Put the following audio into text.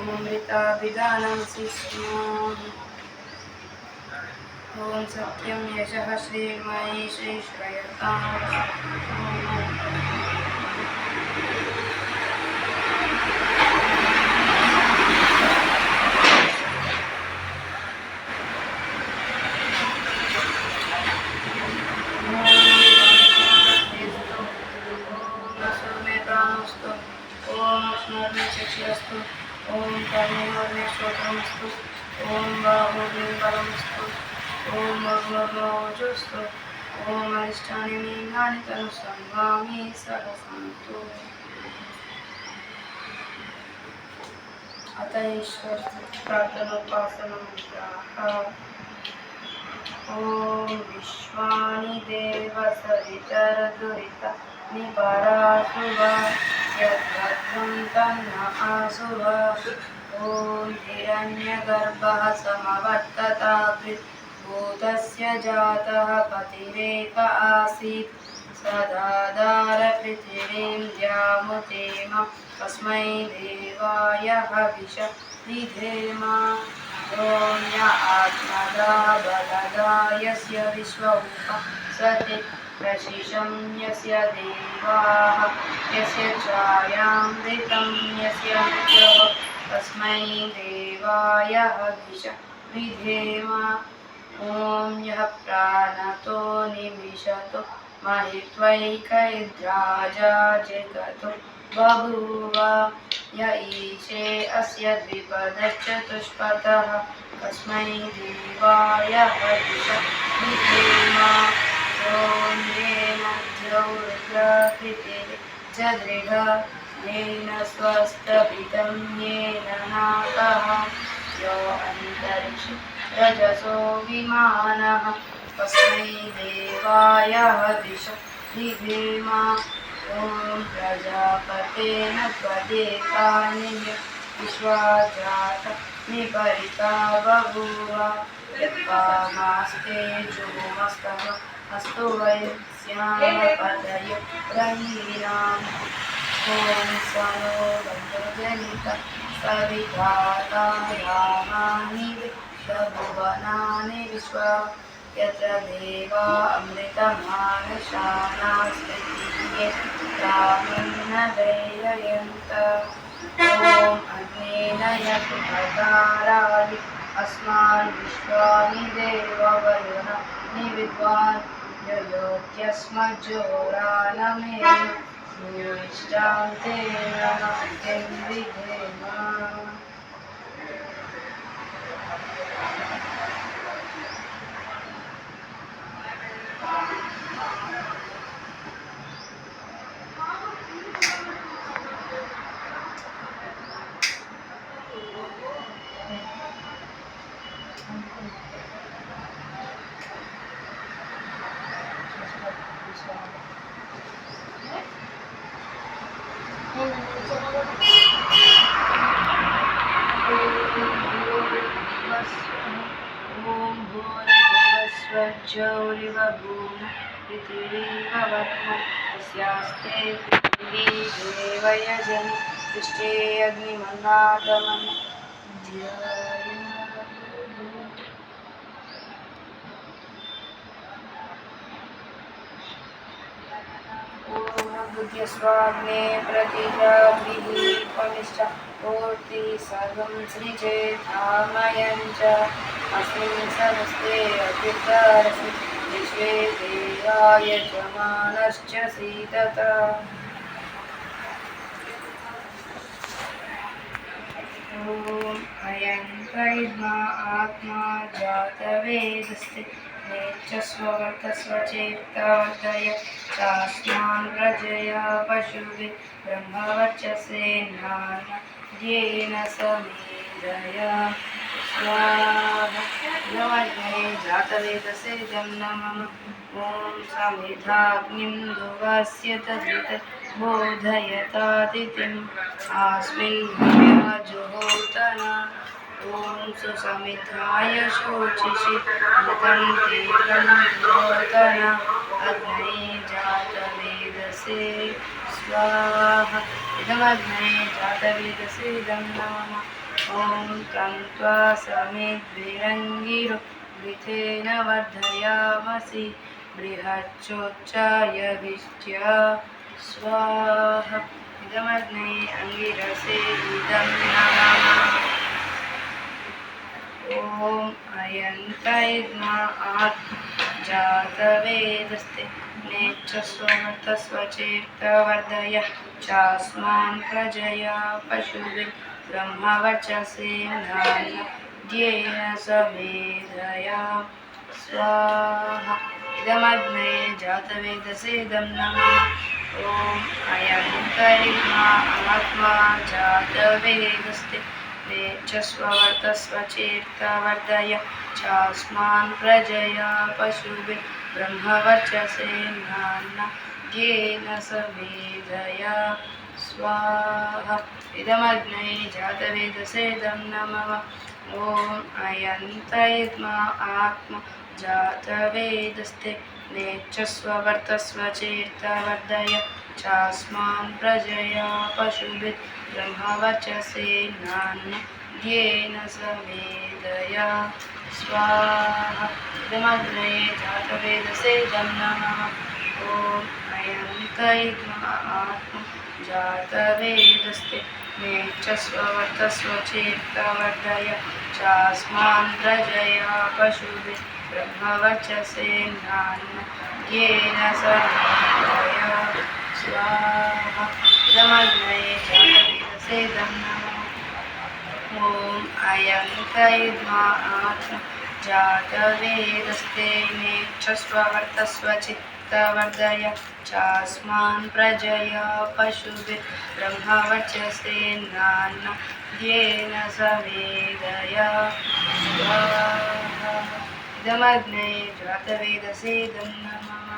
ओमृताभिधानं सिस्मः। ओम सत्यं यशः श्रीर्मयि श्रीश्रयताम्। ओम स्मरणे चक्षुरस्तु। ओम कर्णेन्द्रिये श्रोत्रमस्तु। ओम बाहुभ्ये बलमस्तु। ओम मग्नोजस्तु। ओम अरिष्टानि मेघानि तनुसंवामि सहसन्तु। अत ईश्वर प्रार्थनोपासनमन्त्राः। ओम विश्वानि देव सवितरदुरित निपरासुवा यद्भद्रं तन्न आसुवा। ओम हिरण्यगर्भः समवर्तताकृत् भूतस्य जातः पतिरेक आसीत् सदाधार पृथिवीं द्यामुतेम तस्मै देवाय हविष विधेम। ओम य आत्मदा बलदा यस्य विश्वरूप सति प्रशिशं यस्य देवाः यस्य छायामृतं यस्य विद्युः तस्मै देवाय हविष विधेम। ओम यः प्राणतो निमिषतो महित्वैकैर्द्राजा जगतो बभूव य ईशे अस्य द्विपदश्चतुष्पदः तस्मै देवाय हविष विधेम। ओम येन द्यौर्ग्रकृतिः च दृढः येन स्वस्तभितं येन नाकः यो अन्तरिक्षे रजसो विमानः तस्मै देवाय हविष विधेम। ओम प्रजापतेन त्वदेतानि विश्वाजात निपरिता बभूव यत्कामास्ते जुगुमस्तः अस्तु वै श्यामपतयो रयीणाम्। ओम सनो बन्धुजनित सविधाता रामानि विश्वभुवनानि विश्वा यत्र देवा अमृतमानशानास्पृतिये रामेण वैरयन्त। ओम अग्नेन यज्ञकाराणि अस्मान् विश्वानि देववरुणानि विद्वान् ययोत्यस्मज्जोरानमेन निष्टां तेन किं विधेम। ओम भूर्भुवस्वज्जौरिव भूम पृथिवीव वर्त्म तस्यास्ते पृथिवी देवयजनि पृष्ठे अग्निमन्नादमन् बुद्ध्यस्वाग्ने प्रतिजागृहीपमिश्च मूर्ति सर्वं सृजेधामयं च अस्मिन् समस्ते अभ्युत्तरसि विश्वे देवाय यजमानश्च सीदत। ओम अयं प्रैद्मा आत्मा जातवेदस्ते नेच्छस्ववर्तस्वचेतावर्तय चास्मान् प्रजया पशुभिः ब्रह्मवर्चसेनान्येन समेधय स्वाहा। नमस्ते जातवेदसे जं नमः। ओम समिधाग्निं दुवस्य तद्वित् बोधयतादितिम् अस्मिन् जुहोतना। ओम सुसमिधाय शोचिषि मृतं तीव्रं दुहोतना अग्नये जातवेदसे स्वाहा। इदमग्नये जातवेदसे इदं नमः। ॐ तं त्वा समिद्भिरङ्गिरो वृथेन वर्धयामसि बृहच्चोच्चायभिष्ट्य स्वाहा इदमग्ने अङ्गिरसे इदं नमः ॐ अयन्तैर्मा जातवेदस्ते नेच्छस्वमतस्वचेत्तवर्धय चास्मान् प्रजया पशुभिः ब्रह्मवर्चसेनान्येन समेधया स्वाहा इदमग्ने जातवेदसे इदं नमः ॐ अयन्तैर्मा आत्मा जातवेदस्ते नेच्छस्ववर्तस्वचेत्तवर्धय चास्मान् प्रजया पशुभिः ब्रह्मवर्चसेनान्येन समेधया स्वाहा इदमग्ने जातवेदसे इदं नमः ॐ अयन्तैर्मा आत्मा जातवेदस्ते नेच्छस्ववर्तस्वचेत्तवर्धय चास्मान् प्रजया पशुभिः ब्रह्मवर्चसेनान्येन समेधया स्वाहा इदमग्ने जातवेदसे इदं नमः ॐ अयन्तैर्मा आत्मा जातवेदस्ते नेच्छस्ववर्तस्वचेत्तवर्धय चास्मान् प्रजया पशुभिः ब्रह्मवर्चसेनान्येन समेधया स्वाहा इदमग्ने जातवेदसे इदं नमः ॐ अयन्तैर्मा आत्मा जातवेदस्ते नेच्छस्ववर्तस्वचित्तवर्धय चास्मान् प्रजया पशुभिः ब्रह्मवर्चसेनान्येन समेधया स्वाहा इदमग्ने जातवेदसे इदं नमः